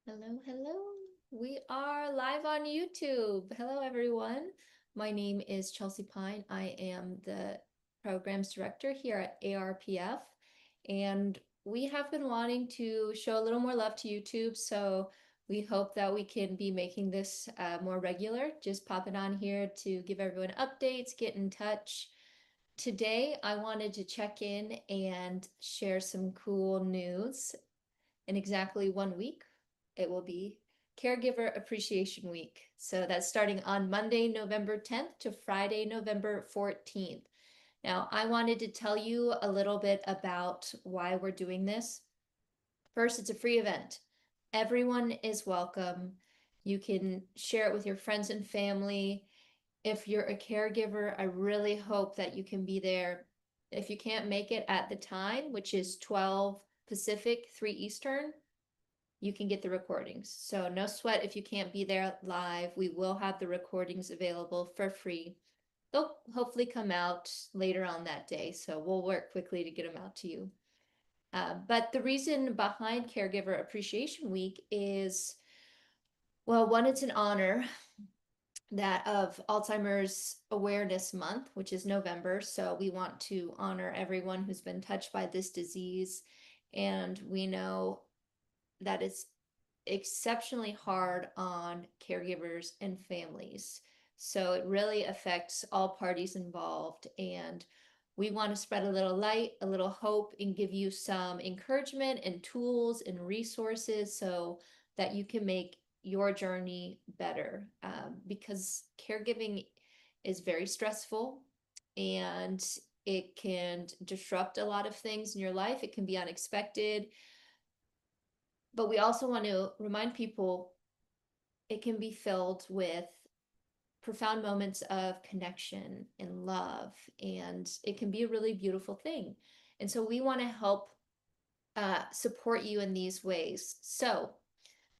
Hello, hello. We are live on YouTube. Hello, everyone. My name is Chelsea Pine. I am the programs director here at ARPF, and we have been wanting to show a little more love to YouTube. So we hope that we can be making this more regular, just popping on here to give everyone updates, get in touch. Today, I wanted to check in and share some cool news. In exactly 1 week, it will be Caregiver Appreciation Week. So that's starting on Monday, November 10th to Friday, November 14th. Now, I wanted to tell you a little bit about why we're doing this. First, it's a free event. Everyone is welcome. You can share it with your friends and family. If you're a caregiver, I really hope that you can be there. If you can't make it at the time, which is 12 Pacific, 3 Eastern, you can get the recordings. So no sweat if you can't be there live. We will have the recordings available for free. They'll hopefully come out later on that day, so we'll work quickly to get them out to you. But the reason behind Caregiver Appreciation Week is, well, one, it's an honor that of Alzheimer's Awareness Month, which is November. So we want to honor everyone who's been touched by this disease. And we know that it's exceptionally hard on caregivers and families. So it really affects all parties involved. And we want to spread a little light, a little hope, and give you some encouragement and tools and resources so that you can make your journey better. Because caregiving is very stressful and it can disrupt a lot of things in your life. It can be unexpected. But we also want to remind people it can be filled with profound moments of connection and love, and it can be a really beautiful thing. And so we want to help support you in these ways. So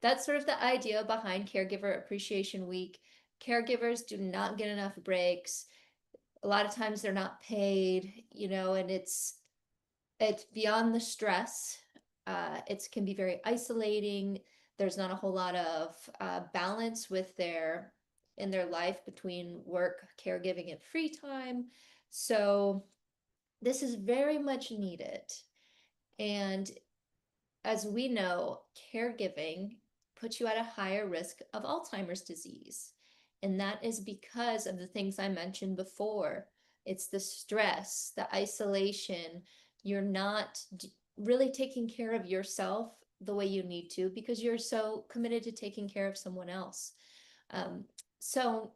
that's sort of the idea behind Caregiver Appreciation Week. Caregivers do not get enough breaks. A lot of times they're not paid, and it's beyond the stress. It can be very isolating. There's not a whole lot of balance in their life between work, caregiving, and free time. So this is very much needed. And as we know, caregiving puts you at a higher risk of Alzheimer's disease. And that is because of the things I mentioned before. It's the stress, the isolation. You're not really taking care of yourself the way you need to because you're so committed to taking care of someone else. So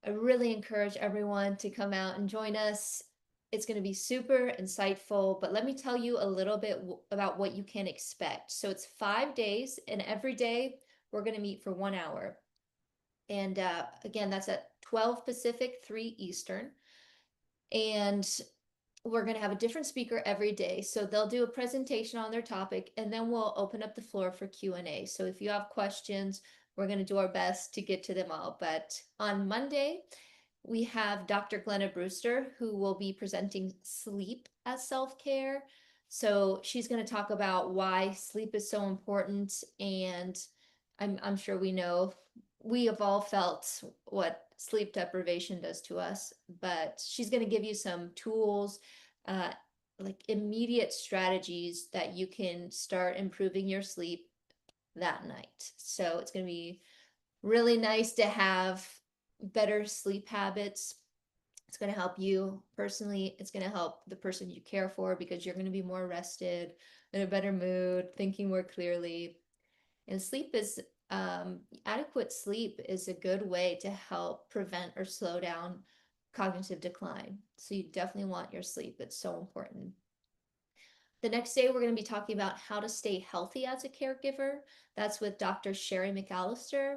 I really encourage everyone to come out and join us. It's going to be super insightful, but let me tell you a little bit about what you can expect. So it's 5 days, and every day we're going to meet for 1 hour. And again, that's at 12 Pacific, 3 Eastern. And we're going to have a different speaker every day. So they'll do a presentation on their topic, and then we'll open up the floor for Q&A. So if you have questions, we're going to do our best to get to them all. But on Monday, we have Dr. Glenna Brewster, who will be presenting sleep as self-care. So she's going to talk about why sleep is so important. And I'm sure we have all felt what sleep deprivation does to us, but she's going to give you some tools, uh, like immediate strategies that you can start improving your sleep that night. So it's going to be really nice to have better sleep habits. It's going to help you personally. It's going to help the person you care for because you're going to be more rested, in a better mood, thinking more clearly. And adequate sleep is a good way to help prevent or slow down cognitive decline. So you definitely want your sleep. It's so important. The next day, we're going to be talking about how to stay healthy as a caregiver. That's with Dr. Sherry McAllister.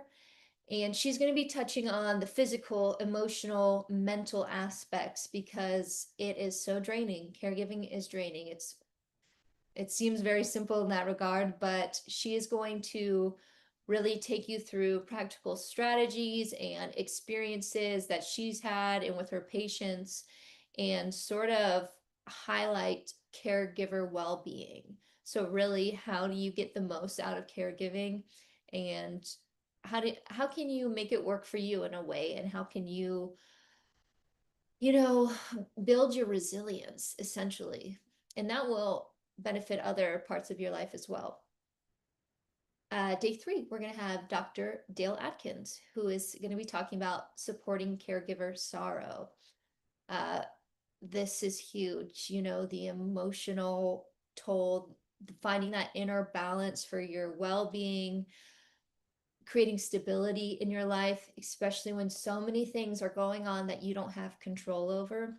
And she's going to be touching on the physical, emotional, mental aspects because it is so draining. Caregiving is draining. It seems very simple in that regard, but she is going to really take you through practical strategies and experiences that she's had and with her patients and sort of highlight caregiver well-being. So really, how do you get the most out of caregiving, and how can you make it work for you in a way, and how can you, you know, build your resilience essentially, and that will benefit other parts of your life as well. Day three, we're going to have Dr. Dale Atkins, who is going to be talking about supporting caregiver sorrow. Uh, this is huge, you know, the emotional toll, finding that inner balance for your well-being, creating stability in your life, especially when so many things are going on that you don't have control over.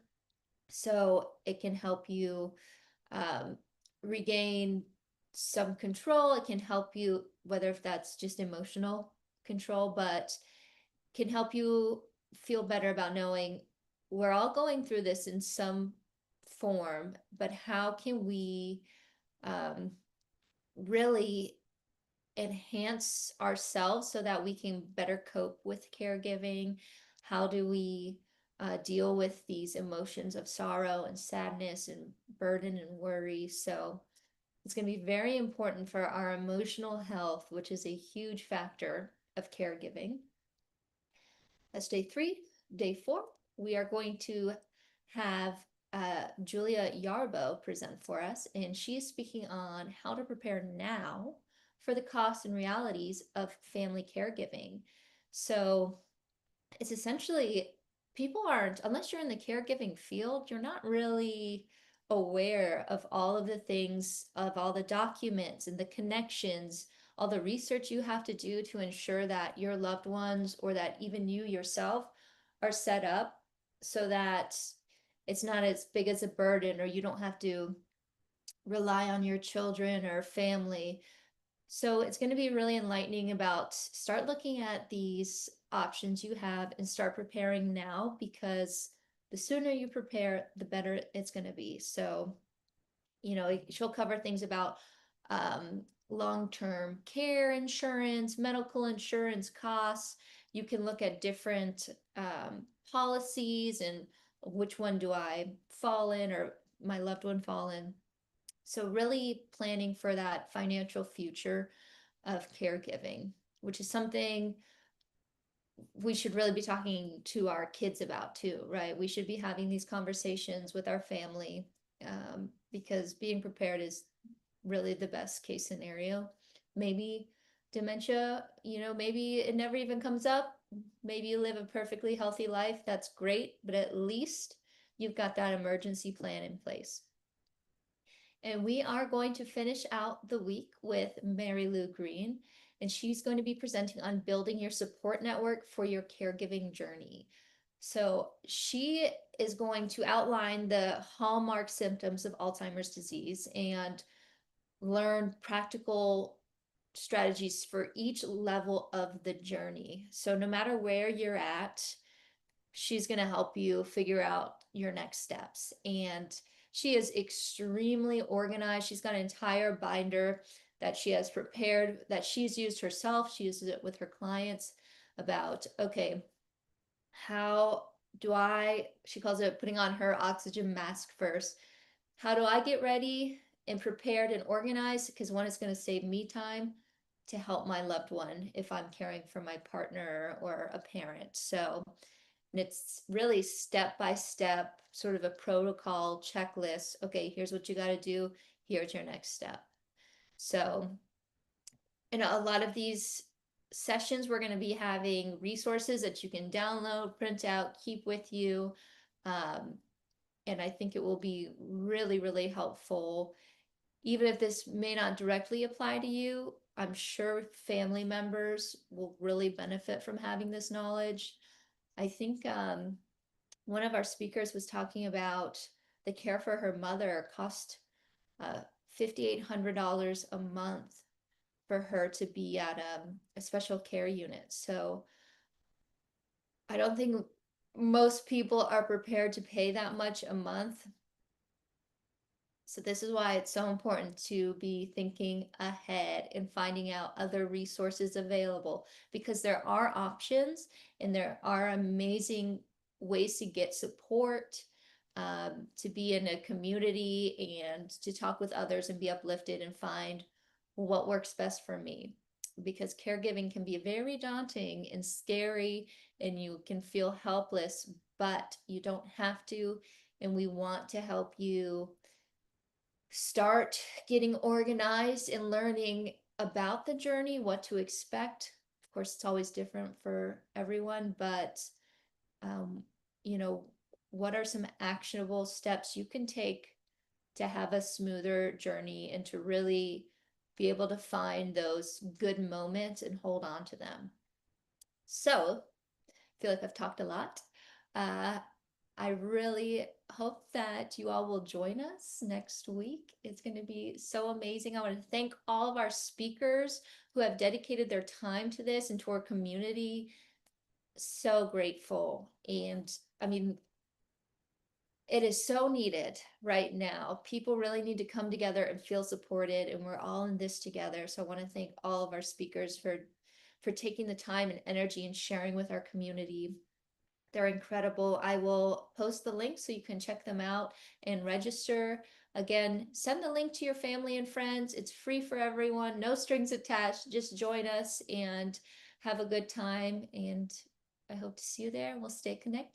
So it can help you um, regain some control. It can help you, whether if that's just emotional control, but can help you feel better about knowing we're all going through this in some form, but how can we um, really enhance ourselves so that we can better cope with caregiving? How do we deal with these emotions of sorrow and sadness and burden and worry? So it's going to be very important for our emotional health, which is a huge factor of caregiving. That's day three. Day four, we are going to have Julia Yarbo present for us, and she is speaking on how to prepare now for the costs and realities of family caregiving. So it's essentially, people aren't, unless you're in the caregiving field, you're not really aware of all of the things, of all the documents and the connections, all the research you have to do to ensure that your loved ones or that even you yourself are set up so that it's not as big as a burden, or you don't have to rely on your children or family. So it's going to be really enlightening about start looking at these options you have and start preparing now, because the sooner you prepare, the better it's going to be. So, you know, she'll cover things about long-term care insurance, medical insurance costs. You can look at different policies and which one do I fall in or my loved one fall in. So really planning for that financial future of caregiving, which is something we should really be talking to our kids about too, right? We should be having these conversations with our family, because being prepared is really the best case scenario. Maybe dementia, you know, maybe it never even comes up. Maybe you live a perfectly healthy life. That's great, but at least you've got that emergency plan in place. And we are going to finish out the week with Mary Lou Green, and she's going to be presenting on building your support network for your caregiving journey. So she is going to outline the hallmark symptoms of Alzheimer's disease and learn practical strategies for each level of the journey. So no matter where you're at, she's going to help you figure out your next steps. And she is extremely organized. She's got an entire binder that she has prepared, that she's used herself. She uses it with her clients about, okay, how do I, she calls it putting on her oxygen mask first. How do I get ready and prepared and organized? Because one, is going to save me time to help my loved one if I'm caring for my partner or a parent. So, and it's really step by step, sort of a protocol checklist. Okay, here's what you got to do. Here's your next step. So, in a lot of these sessions, we're going to be having resources that you can download, print out, keep with you. Um, and I think it will be really, really helpful. Even if this may not directly apply to you, I'm sure family members will really benefit from having this knowledge. I think one of our speakers was talking about the care for her mother cost $5,800 a month for her to be at a special care unit. So I don't think most people are prepared to pay that much a month. So this is why it's so important to be thinking ahead and finding out other resources available, because there are options and there are amazing ways to get support. to be in a community and to talk with others and be uplifted and find what works best for me. Because caregiving can be very daunting and scary, and you can feel helpless, but you don't have to. And we want to help you start getting organized and learning about the journey, what to expect. Of course, it's always different for everyone, but um, you know, what are some actionable steps you can take to have a smoother journey and to really be able to find those good moments and hold on to them. So, I feel like I've talked a lot. Uh, I really hope that you all will join us next week. It's going to be so amazing. I want to thank all of our speakers who have dedicated their time to this and to our community. So grateful. And I mean, it is so needed right now. People really need to come together and feel supported, and we're all in this together. So I want to thank all of our speakers for taking the time and energy and sharing with our community. They're incredible. I will post the link so you can check them out and register. Again, send the link to your family and friends. It's free for everyone, no strings attached. Just join us and have a good time. And I hope to see you there, and we'll stay connected.